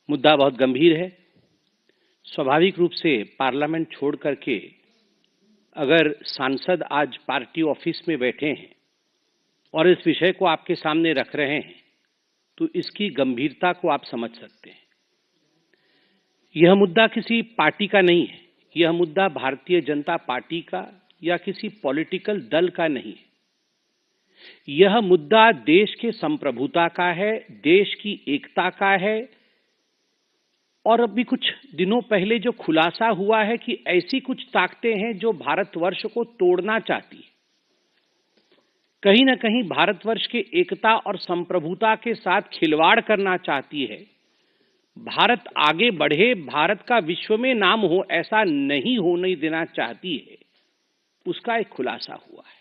मुद्दा बहुत गंभीर है। स्वाभाविक रूप से पार्लियामेंट छोड़ करके अगर सांसद आज पार्टी ऑफिस में बैठे हैं और इस विषय को आपके सामने रख रहे हैं तो इसकी गंभीरता को आप समझ सकते हैं। यह मुद्दा किसी पार्टी का नहीं है, यह मुद्दा भारतीय जनता पार्टी का या किसी पॉलिटिकल दल का नहीं है। यह मुद्दा देश के संप्रभुता का है, देश की एकता का है। और अभी कुछ दिनों पहले जो खुलासा हुआ है कि ऐसी कुछ ताकतें हैं जो भारतवर्ष को तोड़ना चाहती है, कहीं ना कहीं भारतवर्ष के एकता और संप्रभुता के साथ खिलवाड़ करना चाहती है। भारत आगे बढ़े, भारत का विश्व में नाम हो, ऐसा नहीं होने देना चाहती है, उसका एक खुलासा हुआ है।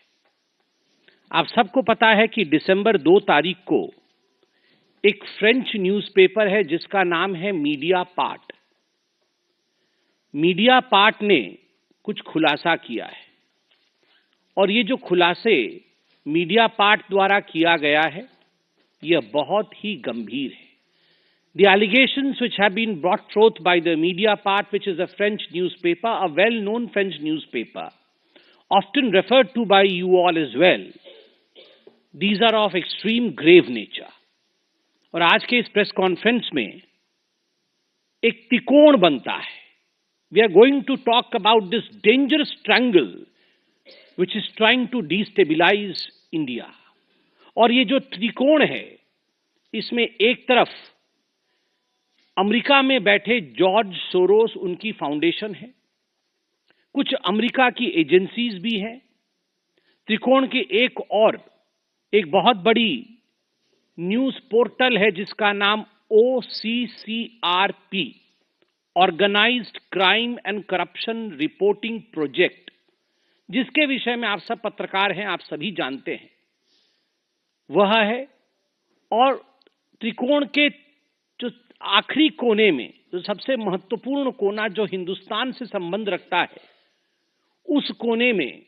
आप सबको पता है कि दिसंबर 2 तारीख को एक फ्रेंच न्यूज़पेपर है जिसका नाम है मीडिया पार्ट। मीडिया पार्ट ने कुछ खुलासा किया है और ये जो खुलासे मीडिया पार्ट द्वारा किया गया है यह बहुत ही गंभीर है। The allegations which have been brought forth by the media part, which is a French newspaper, a well-known French newspaper, often referred to by you all as well, these are of extreme grave nature. और आज के इस press conference में एक त्रिकोण बनता है। We are going to talk about this dangerous triangle which is trying to destabilize India. और ये जो त्रिकोण है इसमें एक तरफ अमेरिका में बैठे जॉर्ज सोरोस, उनकी फाउंडेशन है, कुछ अमेरिका की एजेंसीज भी हैं। त्रिकोण के एक और एक बहुत बड़ी न्यूज पोर्टल है जिसका नाम OCCRP, organised crime and corruption reporting project, जिसके विषय में आप सब पत्रकार हैं, आप सभी जानते हैं, वह है। और त्रिकोण के जो आखिरी कोने में जो सबसे महत्वपूर्ण कोना जो हिंदुस्तान से संबंध रखता है, उस कोने में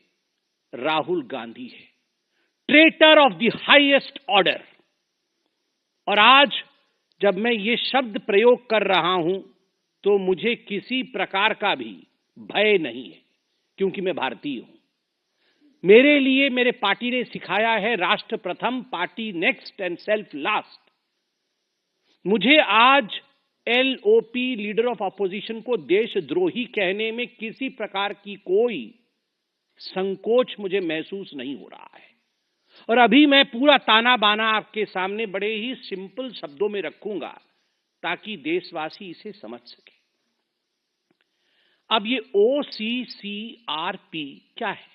राहुल गांधी है, traitor of the highest order. और आज जब मैं ये शब्द प्रयोग कर रहा हूं तो मुझे किसी प्रकार का भी भय नहीं है, क्योंकि मैं भारतीय हूं। मेरे लिए मेरे पार्टी ने सिखाया है राष्ट्र प्रथम, party next and self last. मुझे आज LOP, लीडर ऑफ अपोजिशन, को देशद्रोही कहने में किसी प्रकार की कोई संकोच मुझे महसूस नहीं हो रहा है। और अभी मैं पूरा ताना बाना आपके सामने बड़े ही सिंपल शब्दों में रखूंगा ताकि देशवासी इसे समझ सके। अब ये OCCRP क्या है?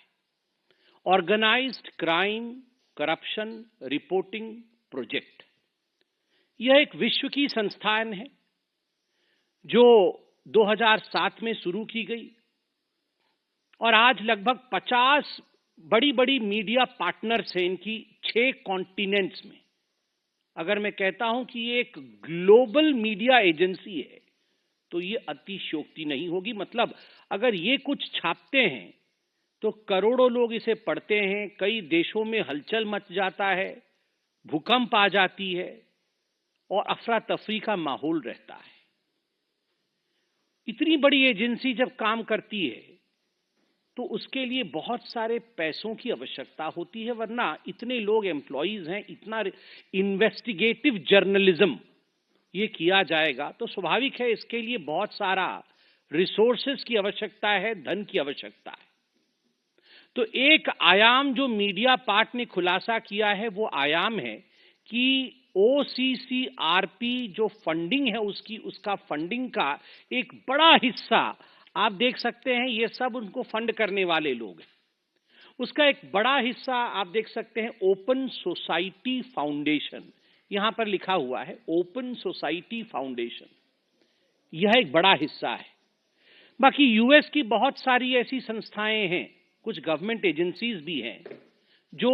Organised crime corruption reporting project. यह एक विश्व की संस्थान है जो 2007 में शुरू की गई और आज लगभग 50 बड़ी बड़ी मीडिया पार्टनर्स हैं इनकी 6 कॉन्टिनेंट्स में। अगर मैं कहता हूं कि ये एक ग्लोबल मीडिया एजेंसी है तो ये अतिशयोक्ति नहीं होगी। मतलब अगर ये कुछ छापते हैं तो करोड़ों लोग इसे पढ़ते हैं, कई देशों में हलचल मच जाता है, भूकंप आ जाती है और अफरा तफरी का माहौल रहता है। इतनी बड़ी एजेंसी जब काम करती है तो उसके लिए बहुत सारे पैसों की आवश्यकता होती है, वरना इतने लोग एम्प्लॉइज हैं, इतना इन्वेस्टिगेटिव जर्नलिज्म ये किया जाएगा तो स्वाभाविक है इसके लिए बहुत सारा रिसोर्सेज की आवश्यकता है, धन की आवश्यकता है। तो एक आयाम जो मीडिया पार्ट ने खुलासा किया है वो आयाम है कि OCCRP जो फंडिंग है उसका फंडिंग का एक बड़ा हिस्सा आप देख सकते हैं, ये सब उनको फंड करने वाले लोग हैं। उसका एक बड़ा हिस्सा आप देख सकते हैं ओपन सोसाइटी फाउंडेशन, यहां पर लिखा हुआ है ओपन सोसाइटी फाउंडेशन, यह एक बड़ा हिस्सा है। बाकी यूएस की बहुत सारी ऐसी संस्थाएं हैं, कुछ गवर्नमेंट एजेंसीज भी हैं जो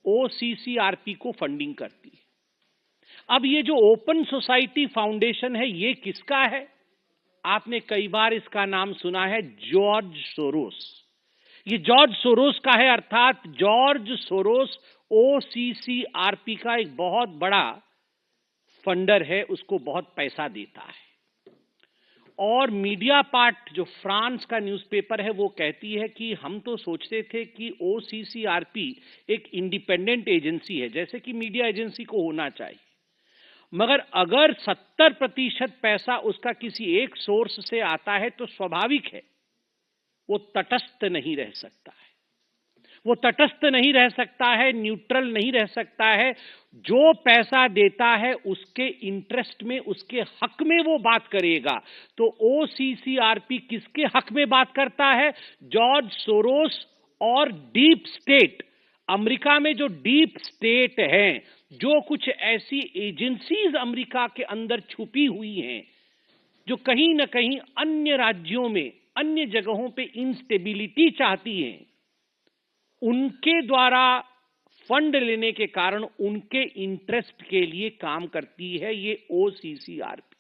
OCCRP को फंडिंग करती है। अब ये जो ओपन सोसाइटी फाउंडेशन है ये किसका है? आपने कई बार इसका नाम सुना है, जॉर्ज सोरोस। ये जॉर्ज सोरोस का है, अर्थात जॉर्ज सोरोस OCCRP का एक बहुत बड़ा फंडर है उसको बहुत पैसा देता है। और मीडिया पार्ट जो फ्रांस का न्यूज़पेपर है वो कहती है कि हम तो सोचते थे कि OCCRP एक इंडिपेंडेंट एजेंसी है, जैसे कि मीडिया एजेंसी को होना चाहिए, मगर अगर 70% पैसा उसका किसी एक सोर्स से आता है तो स्वाभाविक है वो तटस्थ नहीं रह सकता है, वो तटस्थ नहीं रह सकता है, न्यूट्रल नहीं रह सकता है। जो पैसा देता है उसके इंटरेस्ट में, उसके हक में वो बात करेगा। तो OCCRP किसके हक में बात करता है? जॉर्ज सोरोस और डीप स्टेट, अमेरिका में जो डीप स्टेट है, जो कुछ ऐसी एजेंसीज अमेरिका के अंदर छुपी हुई हैं जो कहीं ना कहीं अन्य राज्यों में, अन्य जगहों पे इंस्टेबिलिटी चाहती हैं, उनके द्वारा फंड लेने के कारण उनके इंटरेस्ट के लिए काम करती है ये OCCRP।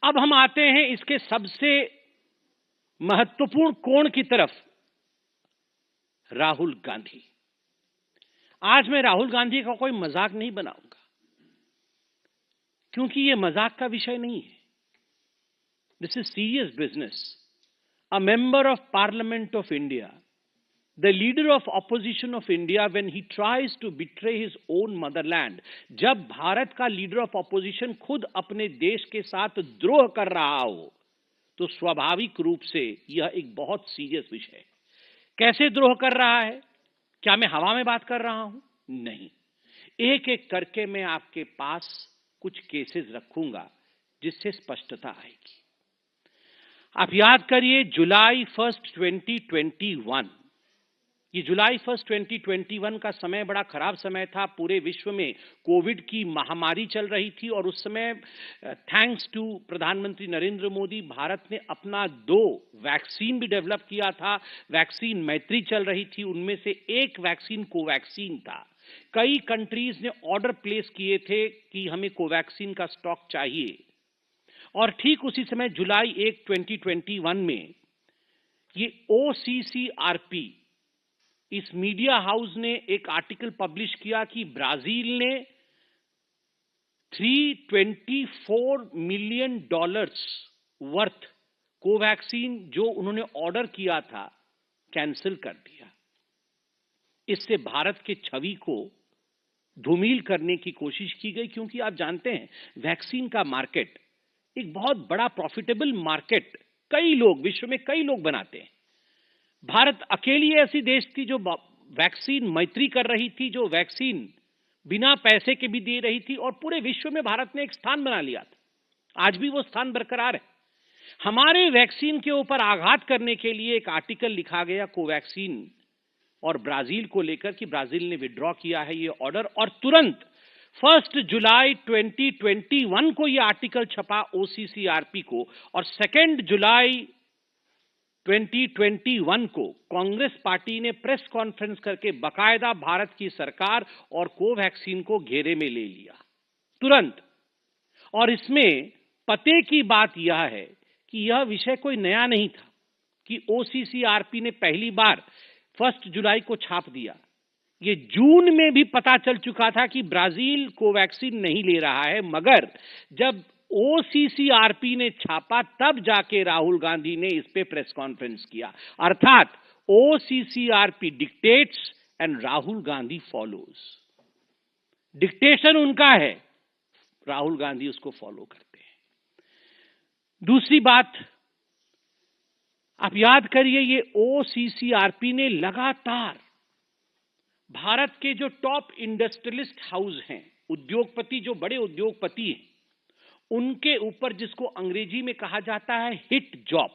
अब हम आते हैं इसके सबसे महत्वपूर्ण कोण की तरफ, राहुल गांधी। आज मैं राहुल गांधी का कोई मजाक नहीं बनाऊंगा, क्योंकि ये मजाक का विषय नहीं है। This is serious business. A member of parliament of India, the leader of opposition of India, when he tries to betray his own motherland, जब भारत का लीडर ऑफ ऑपोजिशन खुद अपने देश के साथ द्रोह कर रहा हो तो स्वाभाविक रूप से यह एक बहुत सीरियस विषय है। कैसे द्रोह कर रहा है? क्या मैं हवा में बात कर रहा हूं? नहीं, एक एक करके मैं आपके पास कुछ केसेस रखूंगा जिससे स्पष्टता आएगी। आप याद करिए जुलाई 1 2021, ये जुलाई 1 2021 का समय बड़ा खराब समय था। पूरे विश्व में कोविड की महामारी चल रही थी और उस समय थैंक्स टू प्रधानमंत्री नरेंद्र मोदी भारत ने अपना 2 वैक्सीन भी डेवलप किया था। वैक्सीन मैत्री चल रही थी, उनमें से एक वैक्सीन कोवैक्सीन था। कई कंट्रीज ने ऑर्डर प्लेस किए थे कि हमें कोवैक्सीन का स्टॉक चाहिए, और ठीक उसी समय जुलाई 1 2021 में ये OCCRP, इस मीडिया हाउस ने एक आर्टिकल पब्लिश किया कि ब्राजील ने $324 मिलियन वर्थ कोवैक्सीन जो उन्होंने ऑर्डर किया था कैंसिल कर दिया। इससे भारत के छवि को धूमिल करने की कोशिश की गई, क्योंकि आप जानते हैं वैक्सीन का मार्केट एक बहुत बड़ा प्रॉफिटेबल मार्केट, कई लोग विश्व में कई लोग बनाते हैं। भारत अकेली ऐसी देश थी जो वैक्सीन मैत्री कर रही थी, जो वैक्सीन बिना पैसे के भी दे रही थी, और पूरे विश्व में भारत ने एक स्थान बना लिया था। आज भी वो स्थान बरकरार है। हमारे वैक्सीन के ऊपर आघात करने के लिए एक आर्टिकल लिखा गया कोवैक्सीन और ब्राजील को लेकर कि ब्राजील ने विड्रॉ किया है ये ऑर्डर, और तुरंत 1 जुलाई 2021 को ये आर्टिकल छपा OCCRP को, और 2 जुलाई 2021 को कांग्रेस पार्टी ने प्रेस कॉन्फ्रेंस करके बकायदा भारत की सरकार और कोवैक्सीन को घेरे में ले लिया तुरंत। और इसमें पते की बात यह है कि यह विषय कोई नया नहीं था कि OCCRP ने पहली बार 1 जुलाई को छाप दिया। ये जून में भी पता चल चुका था कि ब्राजील कोवैक्सीन नहीं ले रहा है, मगर जब OCCRP ने छापा तब जाके राहुल गांधी ने इस पे प्रेस कॉन्फ्रेंस किया। अर्थात OCCRP dictates and Rahul Gandhi follows. Dictation उनका है, राहुल गांधी उसको फॉलो करते हैं। दूसरी बात, आप याद करिए ये OCCRP ने लगातार भारत के जो टॉप इंडस्ट्रियलिस्ट हाउस हैं, उद्योगपति, जो बड़े उद्योगपति हैं, उनके ऊपर, जिसको अंग्रेजी में कहा जाता है हिट जॉब,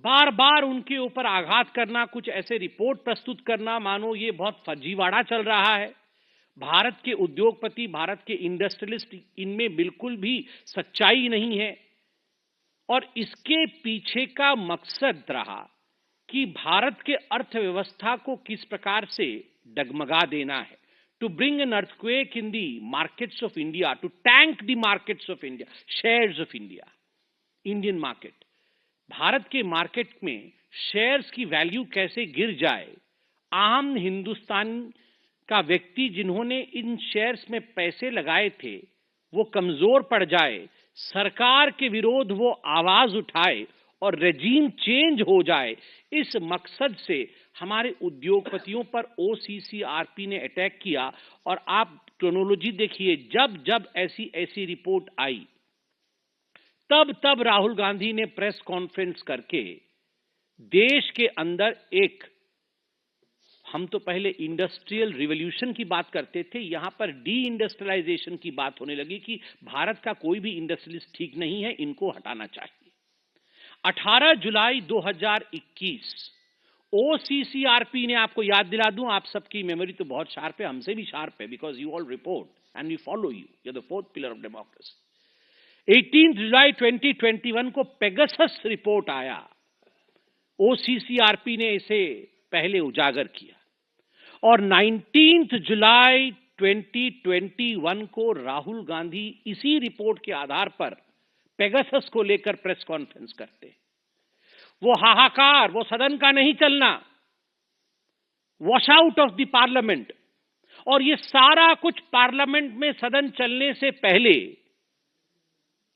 बार बार उनके ऊपर आघात करना, कुछ ऐसे रिपोर्ट प्रस्तुत करना मानो ये बहुत फर्जीवाड़ा चल रहा है। भारत के उद्योगपति, भारत के इंडस्ट्रियलिस्ट, इनमें बिल्कुल भी सच्चाई नहीं है। और इसके पीछे का मकसद रहा कि भारत के अर्थव्यवस्था को किस प्रकार से डगमगा देना है, to bring an earthquake in the markets of India, to tank the markets of India, shares of India, Indian market. Bharat के मार्केट में शेयर्स की वैल्यू कैसे गिर जाए, आम हिंदुस्तान का व्यक्ति जिन्होंने इन शेयर्स में पैसे लगाए थे वो कमजोर पड़ जाए, सरकार के विरोध वो आवाज उठाए और रेजीम चेंज हो जाए, इस मकसद से हमारे उद्योगपतियों पर ओसीसीआरपी ने अटैक किया। और आप क्रोनोलॉजी देखिए, जब जब ऐसी ऐसी रिपोर्ट आई तब तब राहुल गांधी ने प्रेस कॉन्फ्रेंस करके देश के अंदर एक, हम तो पहले इंडस्ट्रियल रिवॉल्यूशन की बात करते थे, यहां पर डी इंडस्ट्रियलाइजेशन की बात होने लगी कि भारत का कोई भी इंडस्ट्रियलिस्ट ठीक नहीं है, इनको हटाना चाहिए। 18 जुलाई 2021 ओसीसीआरपी ने, आपको याद दिला दूं, आप सबकी मेमोरी तो बहुत शार्प है, हमसे भी शार्प है, because you all report and we follow you, you are the fourth pillar of democracy. 18 जुलाई 2021 को पेगासस रिपोर्ट आया, ओसीसीआरपी ने इसे पहले उजागर किया और 19 जुलाई 2021 को राहुल गांधी इसी रिपोर्ट के आधार पर पेगासस को लेकर प्रेस कॉन्फ्रेंस करते। वो हाहाकार, वो सदन का नहीं चलना, wash out of the parliament, और ये सारा कुछ पार्लियामेंट में सदन चलने से पहले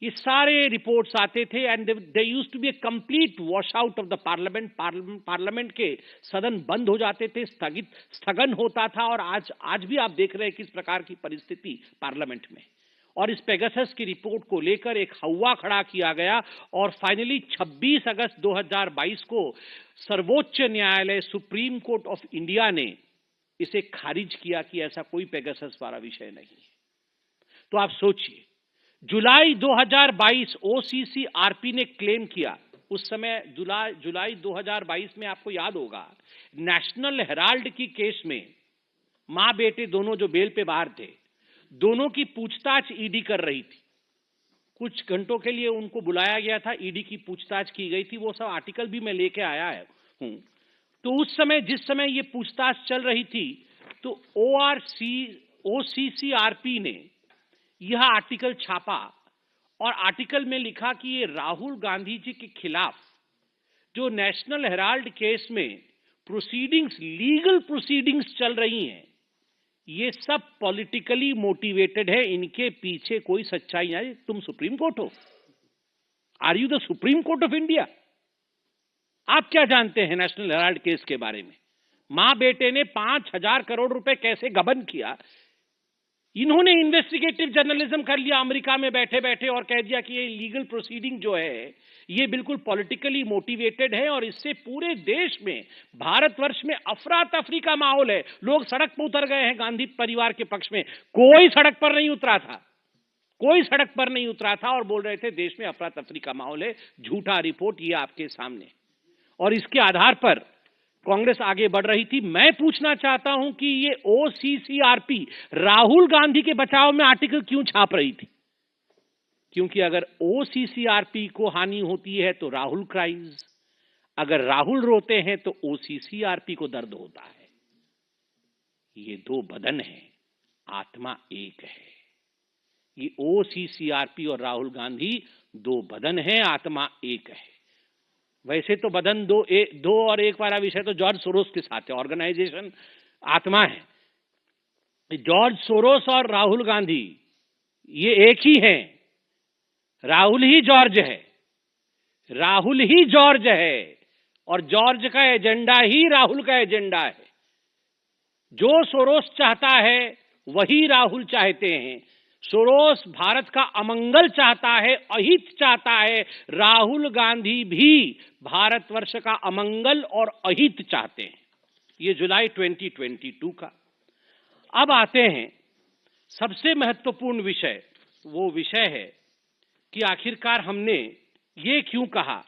ये सारे रिपोर्ट्स आते थे and they used to be a complete wash out of the parliament. Parliament के सदन बंद हो जाते थे, स्थगन होता था, और आज भी आप देख रहे हैं किस प्रकार की परिस्थिति पार्लियामेंट में। और इस पेगासस की रिपोर्ट को लेकर एक हवा खड़ा किया गया और फाइनली 26 अगस्त 2022 को सर्वोच्च न्यायालय, सुप्रीम कोर्ट ऑफ इंडिया ने इसे खारिज किया कि ऐसा कोई पेगासस वाला विषय नहीं है। तो आप सोचिए, जुलाई 2022 ओसीसीआरपी ने क्लेम किया, उस समय जुलाई 2022 में आपको याद होगा नेशनल हेराल्ड की केस में मां बेटे दोनों जो बेल पे बाहर थे, दोनों की पूछताछ ईडी कर रही थी। कुछ घंटों के लिए उनको बुलाया गया था, ईडी की पूछताछ की गई थी, वो सब आर्टिकल भी मैं लेके आया हूं। तो उस समय, जिस समय ये पूछताछ चल रही थी, तो ओसीसीआरपी ने यह आर्टिकल छापा और आर्टिकल में लिखा कि ये राहुल गांधी जी के खिलाफ जो नेशनल हेराल्ड केस में प्रोसीडिंग्स, लीगल प्रोसीडिंग्स चल रही हैं, ये सब पॉलिटिकली मोटिवेटेड है, इनके पीछे कोई सच्चाई नहीं। तुम सुप्रीम कोर्ट हो? Are you the supreme court of India? आप क्या जानते हैं नेशनल हेराल्ड केस के बारे में? मां बेटे ने 5,000 करोड़ रुपए कैसे गबन किया, इन्होंने इन्वेस्टिगेटिव जर्नलिज्म कर लिया अमेरिका में बैठे बैठे और कह दिया कि ये लीगल प्रोसीडिंग जो है ये बिल्कुल पॉलिटिकली मोटिवेटेड है और इससे पूरे देश में, भारतवर्ष में अफरा तफरी का माहौल है। लोग सड़क पर उतर गए हैं गांधी परिवार के पक्ष में, कोई सड़क पर नहीं उतरा था, कोई सड़क पर नहीं उतरा था और बोल रहे थे देश में अफरा तफरी का माहौल है। झूठा रिपोर्ट ये आपके सामने, और इसके आधार पर कांग्रेस आगे बढ़ रही थी। मैं पूछना चाहता हूं कि ये ओसीसीआरपी राहुल गांधी के बचाव में आर्टिकल क्यों छाप रही थी? क्योंकि अगर ओसीसीआरपी को हानि होती है तो राहुल क्राइज, अगर राहुल रोते हैं तो ओसीसीआरपी को दर्द होता है। ये दो बदन है, आत्मा एक है। ये ओसीसीआरपी और राहुल गांधी दो बदन है, आत्मा एक है। वैसे तो बदन दो और एक वाला विषय तो जॉर्ज सोरोस के साथ है, ऑर्गेनाइजेशन आत्मा है। जॉर्ज सोरोस और राहुल गांधी ये एक ही हैं। राहुल ही जॉर्ज है, राहुल ही जॉर्ज है, और जॉर्ज का एजेंडा ही राहुल का एजेंडा है। जो सोरोस चाहता है वही राहुल चाहते हैं। सोरोस भारत का अमंगल चाहता है, अहित चाहता है। राहुल गांधी भी भारतवर्ष का अमंगल और अहित चाहते हैं। ये जुलाई 2022 का। अब आते हैं सबसे महत्वपूर्ण विषय, वो विषय है कि आखिरकार हमने ये क्यों कहा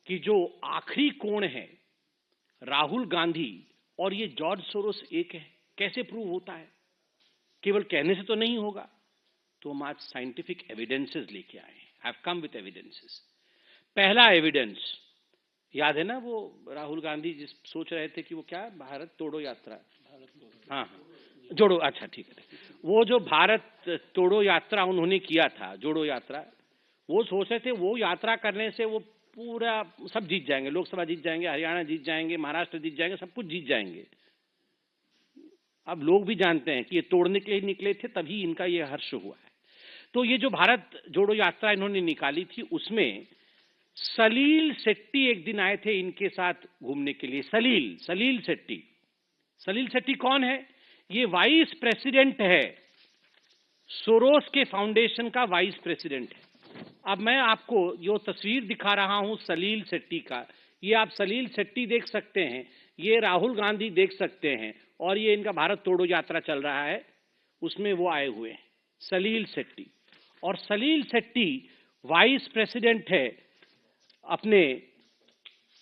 कि जो आखिरी कोण है राहुल गांधी और ये जॉर्ज सोरोस एक है। कैसे प्रूव होता है? केवल कहने से तो नहीं होगा। तो हम आज साइंटिफिक एविडेंसेस लेके आए हैं। Have come with evidences. पहला एविडेंस याद है ना, वो राहुल गांधी जिस सोच रहे थे कि वो क्या, भारत तोड़ो यात्रा, हाँ जोड़ो, अच्छा ठीक है, वो जो भारत तोड़ो यात्रा उन्होंने किया था, जोड़ो यात्रा, वो सोच रहे थे वो यात्रा करने से वो पूरा सब जीत जाएंगे, लोकसभा जीत जाएंगे, हरियाणा जीत जाएंगे, महाराष्ट्र जीत जाएंगे, सब कुछ जीत जाएंगे। अब लोग भी जानते हैं कि ये तोड़ने के लिए निकले थे, तभी इनका ये हर्ष हुआ है। तो ये जो भारत जोड़ो यात्रा इन्होंने निकाली थी, उसमें सलील शेट्टी एक दिन आए थे इनके साथ घूमने के लिए। सलील शेट्टी। सलील शेट्टी कौन है? ये वाइस प्रेसिडेंट है, सोरोस के फाउंडेशन का वाइस प्रेसिडेंट है। अब मैं आपको जो तस्वीर दिखा रहा हूं सलील शेट्टी का, ये आप सलील शेट्टी देख सकते हैं, ये राहुल गांधी देख सकते हैं, और ये इनका भारत तोड़ो यात्रा चल रहा है, उसमें वो आए हुए हैं, सलील शेट्टी। और सलील शेट्टी वाइस प्रेसिडेंट है अपने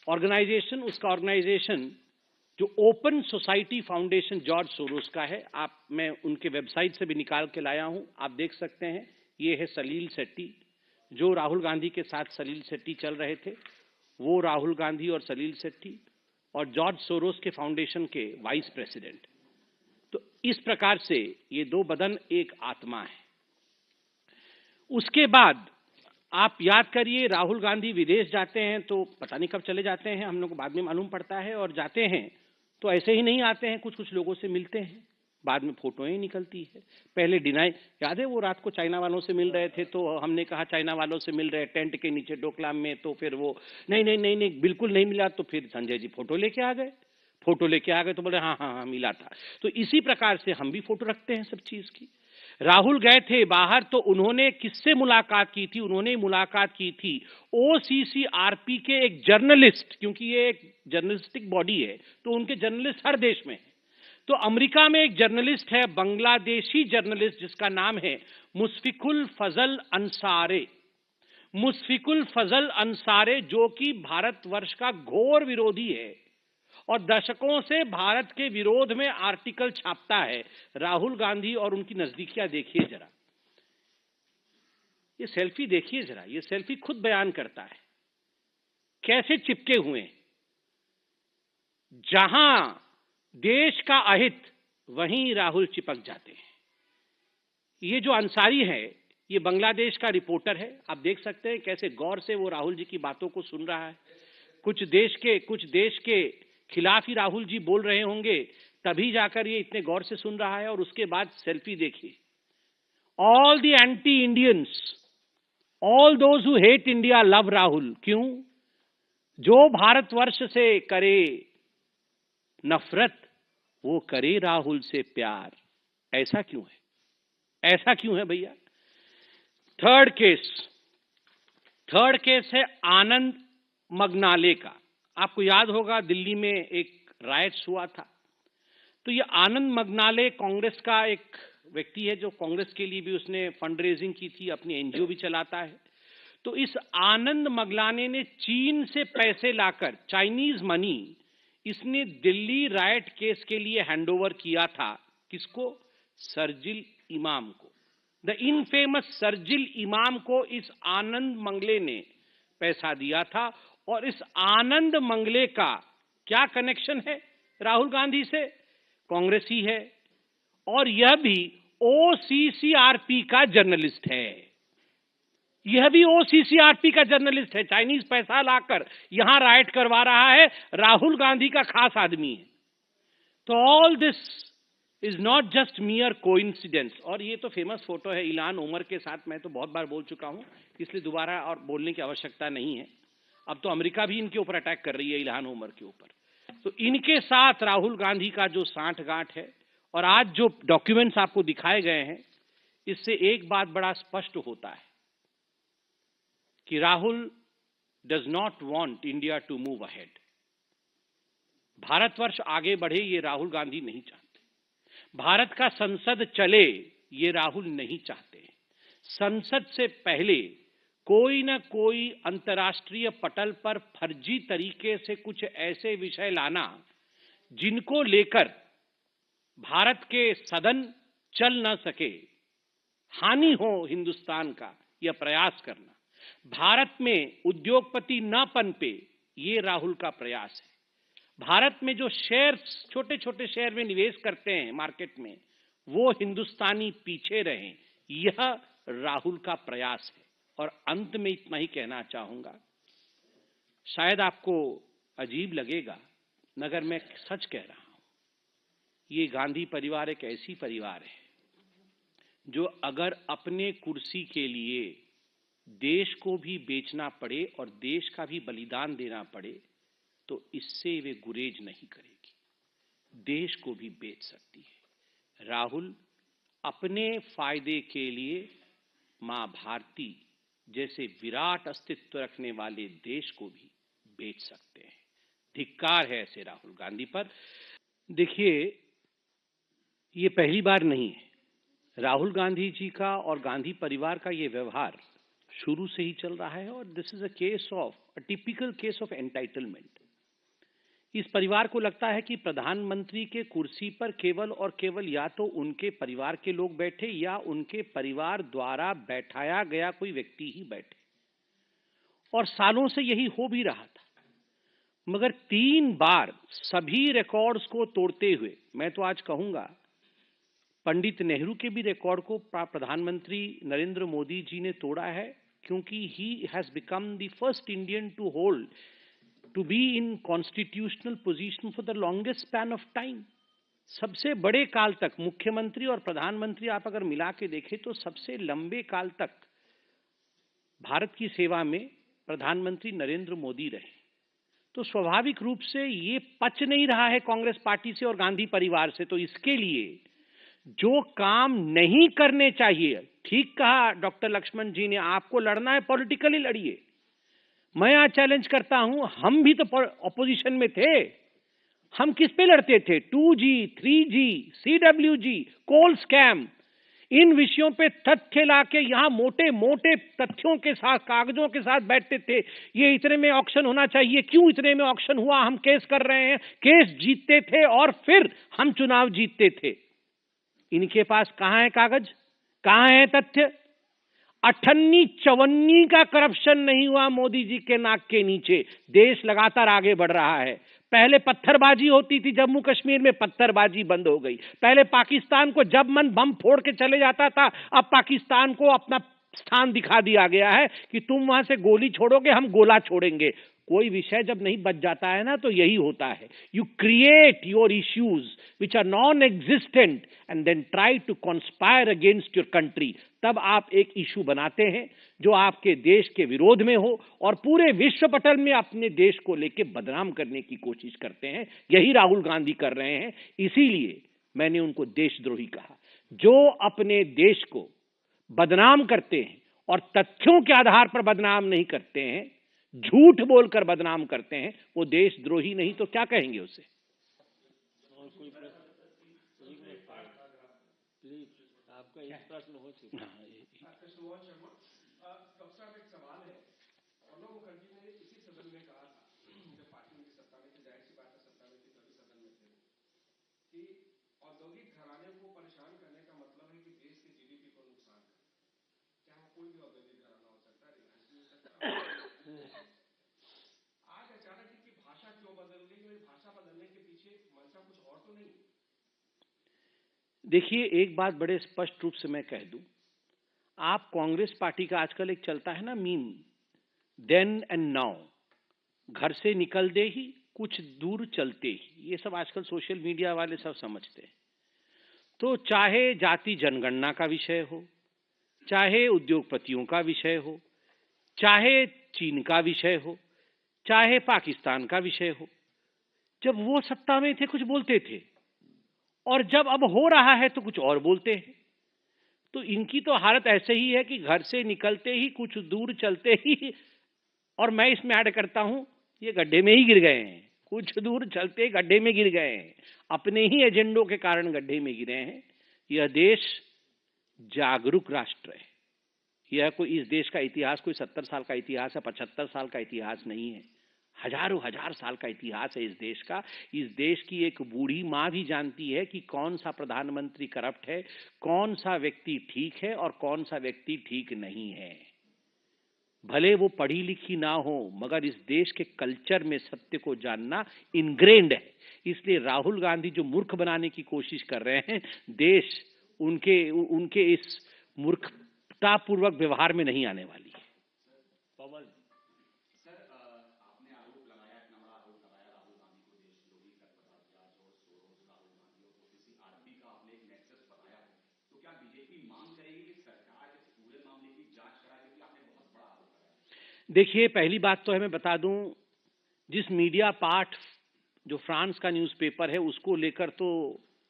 ऑर्गेनाइजेशन, उसका ऑर्गेनाइजेशन जो open society foundation George Soros का है। मैं उनके वेबसाइट से भी निकाल के लाया हूं, आप देख सकते हैं। ये है सलील शेट्टी, जो राहुल गांधी के साथ सलील शेट्टी चल रहे थे, वो राहुल गांधी और सलील शेट्टी, और जॉर्ज सोरोस के फाउंडेशन के वाइस प्रेसिडेंट। तो इस प्रकार से ये दो बदन एक आत्मा है। उसके बाद आप याद करिए, राहुल गांधी विदेश जाते हैं तो पता नहीं कब चले जाते हैं, हम लोग को बाद में मालूम पड़ता है, और जाते हैं तो ऐसे ही नहीं आते हैं, कुछ कुछ लोगों से मिलते हैं, बाद में फोटोएं निकलती है। पहले डिनाई, याद है वो रात को चाइना वालों से मिल रहे थे, तो हमने कहा चाइना वालों से मिल रहे टेंट के नीचे डोकलाम में, तो फिर वो नहीं नहीं नहीं नहीं बिल्कुल नहीं मिला, तो फिर संजय जी फोटो लेके आ गए, तो बोले हाँ हाँ हाँ मिला था। तो इसी प्रकार से हम भी फोटो रखते हैं सब चीज की। राहुल गए थे बाहर, तो उन्होंने किससे मुलाकात की थी? उन्होंने मुलाकात की थी OCCRP के एक जर्नलिस्ट, क्योंकि ये एक जर्नलिस्टिक बॉडी है, तो उनके जर्नलिस्ट हर देश में है। तो अमेरिका में एक जर्नलिस्ट है, बांग्लादेशी जर्नलिस्ट, जिसका नाम है मुशफिकुल फजल अंसारे। मुशफिकुल फजल अंसारे, जो कि भारतवर्ष का घोर विरोधी है और दशकों से भारत के विरोध में आर्टिकल छापता है। राहुल गांधी और उनकी नजदीकियां देखिए जरा, ये सेल्फी देखिए जरा, ये सेल्फी खुद बयान करता है कैसे चिपके हुए हैं। जहां देश का अहित, वहीं राहुल चिपक जाते हैं। ये जो अंसारी है, ये बांग्लादेश का रिपोर्टर है, आप देख सकते हैं कैसे गौर से वो राहुल जी की बातों को सुन रहा है। कुछ देश के खिलाफ ही राहुल जी बोल रहे होंगे, तभी जाकर ये इतने गौर से सुन रहा है। और उसके बाद सेल्फी देखिए, all the anti Indians, all those who hate India love Rahul. क्यों? जो भारतवर्ष से करे नफरत, वो करे राहुल से प्यार। ऐसा क्यों है? ऐसा क्यों है भैया? थर्ड केस है आनंद मगनाले का। आपको याद होगा दिल्ली में एक राइट्स हुआ था, तो ये आनंद मगनाले कांग्रेस का एक व्यक्ति है, जो कांग्रेस के लिए भी उसने फंड रेजिंग की थी, अपनी एनजीओ भी चलाता है। तो इस आनंद मगनाले ने चीन से पैसे लाकर, चाइनीज मनी, इसने दिल्ली राइट केस के लिए हैंडओवर किया था। किसको? शरजील इमाम को। द इनफेमस शरजील इमाम को इस आनंद मंगले ने पैसा दिया था। और इस आनंद मंगले का क्या कनेक्शन है राहुल गांधी से? कांग्रेस ही है, और यह भी OCCRP का जर्नलिस्ट है। यह भी OCCRP का जर्नलिस्ट है। चाइनीज पैसा लाकर यहां राइट करवा रहा है, राहुल गांधी का खास आदमी है। तो all this is not just मियर coincidence. और ये तो फेमस फोटो है इल्हान उमर के साथ, मैं तो बहुत बार बोल चुका हूं, इसलिए दोबारा और बोलने की आवश्यकता नहीं है। अब तो अमेरिका भी इनके ऊपर अटैक कर रही है, इल्हान उमर के ऊपर। तो इनके साथ राहुल गांधी का जो सांठगांठ है, और आज जो डॉक्यूमेंट्स आपको दिखाए गए हैं, इससे एक बात बड़ा स्पष्ट होता है कि Rahul does not want India to move ahead. Bharatvarsh आगे बढ़े, ये राहुल गांधी नहीं चाहते। भारत का संसद चले, ये राहुल नहीं चाहते। संसद से पहले कोई न कोई अंतर्राष्ट्रीय पटल पर फर्जी तरीके से कुछ ऐसे विषय लाना जिनको लेकर भारत के सदन चल न सके, हानि हो हिंदुस्तान का, यह प्रयास करना। भारत में उद्योगपति न पनपे, ये राहुल का प्रयास है। भारत में जो शेयर्स, छोटे छोटे शेयर में निवेश करते हैं मार्केट में, वो हिंदुस्तानी पीछे रहें, यह राहुल का प्रयास है। और अंत में इतना ही कहना चाहूंगा, शायद आपको अजीब लगेगा मगर मैं सच कह रहा हूं। ये गांधी परिवार एक ऐसी परिवार है जो अगर अपने कुर्सी के लिए देश को भी बेचना पड़े और देश का भी बलिदान देना पड़े तो इससे वे गुरेज नहीं करेगी, देश को भी बेच सकती है। राहुल अपने फायदे के लिए मां भारती जैसे विराट अस्तित्व रखने वाले देश को भी बेच सकते हैं। धिक्कार है ऐसे राहुल गांधी पर। देखिए, ये पहली बार नहीं है। राहुल गांधी जी का और गांधी परिवार का ये व्यवहार शुरू से ही चल रहा है और this is a typical case of entitlement. इस परिवार को लगता है कि प्रधानमंत्री के कुर्सी पर केवल और केवल या तो उनके परिवार के लोग बैठे या उनके परिवार द्वारा बैठाया गया कोई व्यक्ति ही बैठे, और सालों से यही हो भी रहा था। मगर 3 बार सभी रिकॉर्ड्स को तोड़ते हुए, मैं तो आज कहूंगा पंडित नेहरू के भी रिकॉर्ड को प्रधानमंत्री नरेंद्र मोदी जी ने तोड़ा है, क्योंकि he has become the first Indian to be in constitutional position for the longest span of time. सबसे बड़े काल तक मुख्यमंत्री और प्रधानमंत्री आप अगर मिला के देखें तो सबसे लंबे काल तक भारत की सेवा में प्रधानमंत्री नरेंद्र मोदी रहे। तो स्वाभाविक रूप से ये पच नहीं रहा है कांग्रेस पार्टी से और गांधी परिवार से। तो इसके लिए जो काम नहीं करने चाहिए, ठीक कहा डॉक्टर लक्ष्मण जी ने, आपको लड़ना है पॉलिटिकली लड़िए। मैं आज चैलेंज करता हूं, हम भी तो ऑपोजिशन में थे, हम किस पे लड़ते थे? 2G, 3G, CWG, कोल स्कैम, इन विषयों पे तथ्य लाके यहां मोटे मोटे तथ्यों के साथ, कागजों के साथ बैठते थे। ये इतने में ऑक्शन होना चाहिए, क्यों इतने में ऑक्शन हुआ, हम केस कर रहे हैं, केस जीतते थे और फिर हम चुनाव जीतते थे। इनके पास कहां है कागज, कहां है तथ्य? 58-54 का करप्शन नहीं हुआ मोदी जी के नाक के नीचे। देश लगातार आगे बढ़ रहा है। पहले पत्थरबाजी होती थी, जम्मू कश्मीर में पत्थरबाजी बंद हो गई। पहले पाकिस्तान को जब मन बम फोड़ के चले जाता था, अब पाकिस्तान को अपना स्थान दिखा दिया गया है कि तुम वहां से गोली छोड़ोगे, हम गोला छोड़ेंगे। कोई विषय जब नहीं बच जाता है ना, तो यही होता है, you create your issues which are non existent and then try to conspire against your country. तब आप एक इशू बनाते हैं जो आपके देश के विरोध में हो और पूरे विश्व पटल में अपने देश को लेकर बदनाम करने की कोशिश करते हैं। यही राहुल गांधी कर रहे हैं। इसीलिए मैंने उनको देशद्रोही कहा। जो अपने देश को बदनाम करते हैं और तथ्यों के आधार पर बदनाम नहीं करते हैं, झूठ बोलकर बदनाम करते हैं, वो देशद्रोही नहीं तो क्या कहेंगे उसे? और कोई प्लीज आपका एक प्रश्न हो चुका है। एक सवाल है, और मुखर्जी ने इसी सदन में कहा था, जब पार्टी उनकी सत्ता में थी, जाहिर सी बात है सत्ता में थी तभी सदन में थे, कि औद्योगिक घराने को परेशान करने का मतलब है कि देश के जीडीपी को नुकसान करना। क्या वो कोई भी औद्योगिक घराना हो सकता है, रिलायंस भी हो सकता है। आज अचानक इनकी भाषा क्यों बदल गई, और भाषा बदलने के पीछे मंशा कुछ और तो नहीं? देखिए, एक बात बड़े स्पष्ट रूप से मैं कह दूं, आप कांग्रेस पार्टी का आजकल एक चलता है ना मीम, देन एंड नाउ, घर से निकल दे ही कुछ दूर चलते ही, ये सब आजकल सोशल मीडिया वाले सब समझते हैं। तो चाहे जाति जनगणना का विषय हो, चाहे उद्योगपतियों का विषय हो, चाहे चीन का विषय हो, चाहे पाकिस्तान का विषय हो, जब वो सत्ता में थे कुछ बोलते थे और जब अब हो रहा है तो कुछ और बोलते हैं। तो इनकी तो हालत ऐसे ही है कि घर से निकलते ही कुछ दूर चलते ही, और मैं इसमें ऐड करता हूं, ये गड्ढे में ही गिर गए हैं। कुछ दूर चलते गड्ढे में गिर गए हैं, अपने ही एजेंडों के कारण गड्ढे में गिरे हैं। यह देश जागरूक राष्ट्र है। यह कोई, इस देश का इतिहास कोई 70 साल का इतिहास है, 75 साल का इतिहास नहीं है, हजारों हजार साल का इतिहास है इस देश का। इस देश की एक बूढ़ी माँ भी जानती है कि कौन सा प्रधानमंत्री करप्ट है, कौन सा व्यक्ति ठीक है और कौन सा व्यक्ति ठीक नहीं है। भले वो पढ़ी लिखी ना हो, मगर इस देश के कल्चर में सत्य को जानना इनग्रेन्ड है। इसलिए राहुल गांधी जो मूर्ख बनाने की कोशिश कर रहे हैं, देश उनके इस मूर्खतापूर्वक व्यवहार में नहीं आने वाली है। पवन देखिए, पहली बात तो है मैं बता दूं, जिस मीडिया पार्ट जो फ्रांस का न्यूज़पेपर है उसको लेकर तो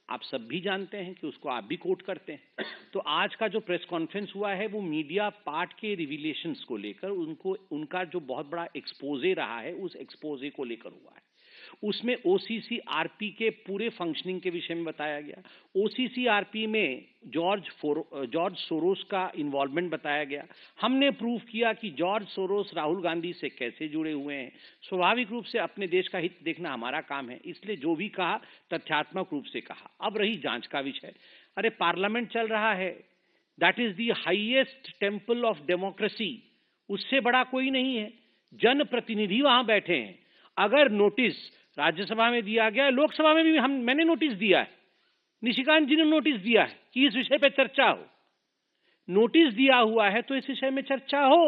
आप सब भी जानते हैं कि उसको आप भी कोट करते हैं। तो आज का जो प्रेस कॉन्फ्रेंस हुआ है वो मीडिया पार्ट के रिविलेशंस को लेकर, उनका जो बहुत बड़ा एक्सपोजे रहा है उस एक्सपोजे को लेकर हुआ है। उसमें ओसीसीआरपी के पूरे फंक्शनिंग के विषय में बताया गया। ओसीसीआरपी में जॉर्ज सोरोस का इन्वॉल्वमेंट बताया गया। हमने प्रूव किया कि जॉर्ज सोरोस राहुल गांधी से कैसे जुड़े हुए हैं। स्वाभाविक रूप से अपने देश का हित देखना हमारा काम है, इसलिए जो भी कहा तथ्यात्मक रूप से कहा। अब रही जांच का विषय, अरे पार्लियामेंट चल रहा है, that is the highest temple of democracy, उससे बड़ा कोई नहीं है। जनप्रतिनिधि वहां बैठे हैं। अगर नोटिस राज्यसभा में दिया गया, लोकसभा में भी मैंने नोटिस दिया है, निशिकांत जी ने नोटिस दिया है कि इस विषय पे चर्चा हो। नोटिस दिया हुआ है तो इस विषय में चर्चा हो।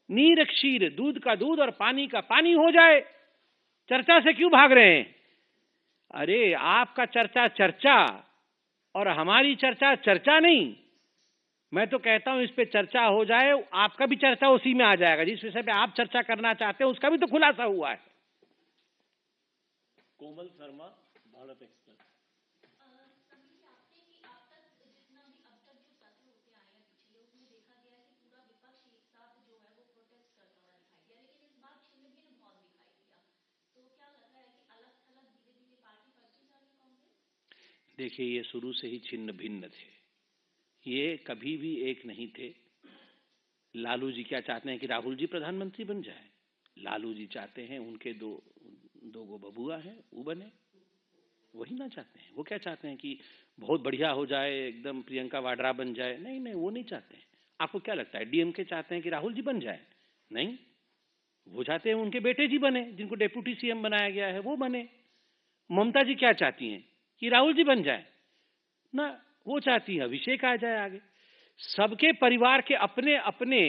नीर क्षीर, दूध का दूध और पानी का पानी हो जाए। चर्चा से क्यों भाग रहे हैं? अरे आपका चर्चा चर्चा और हमारी चर्चा चर्चा नहीं। मैं तो कहता हूं इस पे चर्चा हो जाए, आपका भी चर्चा उसी में आ जाएगा। जिस विषय पे आप चर्चा करना चाहते हैं उसका भी तो खुलासा हुआ है। कोमल शर्मा, भारत एक्सप्रेस। देखिए, ये शुरू से ही छिन्न भिन्न थे, ये कभी भी एक नहीं थे। लालू जी क्या चाहते हैं कि राहुल जी प्रधानमंत्री बन जाए। लालू जी चाहते हैं उनके दो गो बबुआ हैं वो बने, वही ना चाहते हैं। वो क्या चाहते हैं कि बहुत बढ़िया हो जाए, एकदम प्रियंका वाड्रा बन जाए। नहीं नहीं, वो नहीं चाहते हैं। आपको क्या लगता है डीएमके चाहते हैं कि राहुल जी बन जाए? नहीं, वो चाहते हैं उनके बेटे जी बने, जिनको डेप्यूटी सीएम बनाया गया है वो बने। ममता जी क्या चाहती हैं कि राहुल जी बन जाए ना, वो चाहती है अभिषेक आ जाए आगे। सबके परिवार के अपने अपने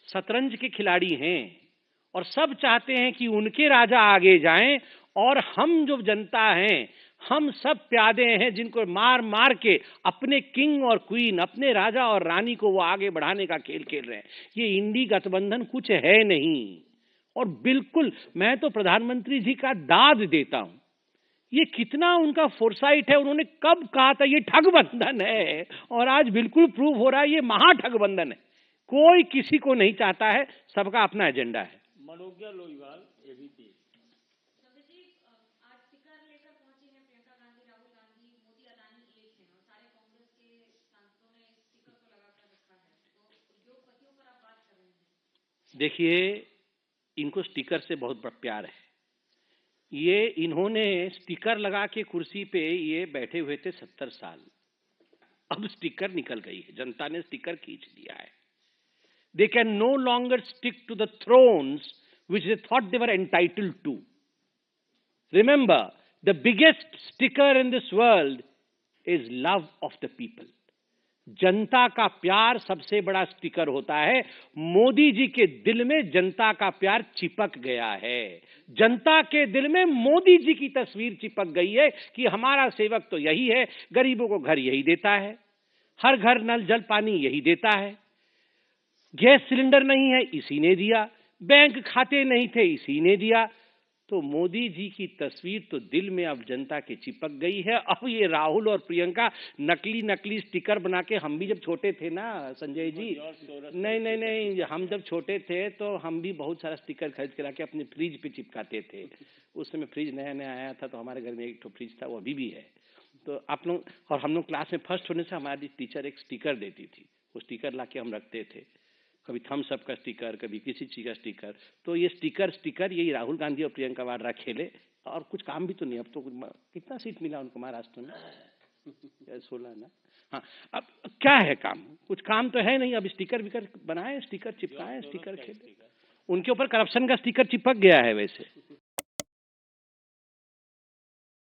शतरंज के खिलाड़ी हैं और सब चाहते हैं कि उनके राजा आगे जाएं, और हम जो जनता हैं हम सब प्यादे हैं जिनको मार मार के अपने किंग और क्वीन, अपने राजा और रानी को वो आगे बढ़ाने का खेल खेल रहे हैं। ये इंडी गठबंधन कुछ है नहीं। और बिल्कुल मैं तो प्रधानमंत्री जी का दाद देता हूं, ये कितना उनका फोरसाइट है। उन्होंने कब कहा था ये ठगबंधन है, और आज बिल्कुल प्रूव हो रहा है ये महाठगबंधन है। कोई किसी को नहीं चाहता है, सबका अपना एजेंडा है। मनोज्ञा लोईवाल, एबीपी। देखिए, इनको स्टिकर से बहुत प्यार है। ये इन्होंने स्टिकर लगा के कुर्सी पे ये बैठे हुए थे 70 साल। अब स्टिकर निकल गई है, जनता ने स्टिकर खींच लिया है। They can no longer stick to the thrones which they thought they were entitled to. Remember, the biggest sticker in this world is love of the people. जनता का प्यार सबसे बड़ा स्टिकर होता है। मोदी जी के दिल में जनता का प्यार चिपक गया है। जनता के दिल में मोदी जी की तस्वीर चिपक गई है कि हमारा सेवक तो यही है, गरीबों को घर यही देता है, हर घर नल जल पानी यही देता है, गैस सिलेंडर नहीं है इसी ने दिया, बैंक खाते नहीं थे इसी ने दिया। तो मोदी जी की तस्वीर तो दिल में अब जनता के चिपक गई है। अब ये राहुल और प्रियंका नकली नकली स्टिकर बना के, हम भी जब छोटे थे ना संजय जी, नहीं नहीं नहीं, हम जब छोटे थे तो हम भी बहुत सारा स्टिकर खरीद के लाके अपने फ्रिज पे चिपकाते थे। उस समय फ्रिज नया नया आया था तो हमारे घर में एक फ्रिज था, वो अभी भी है। तो आप लोग और हम लोग क्लास में फर्स्ट होने से हमारी टीचर एक स्टिकर देती थी, वो स्टिकर लाके हम रखते थे। कभी थम्स अप का स्टिकर, कभी किसी चीज का स्टिकर। तो ये स्टिकर यही राहुल गांधी और प्रियंका वाड्रा खेले, और कुछ काम भी तो नहीं। अब तो कितना सीट मिला उनको महाराष्ट्र में? 16 ना। हाँ, अब क्या है काम? कुछ काम तो है नहीं। अब स्टिकर विकर बनाए, स्टिकर चिपकाए, स्टिकर खेले। उनके ऊपर करप्शन का स्टिकर चिपक गया है वैसे।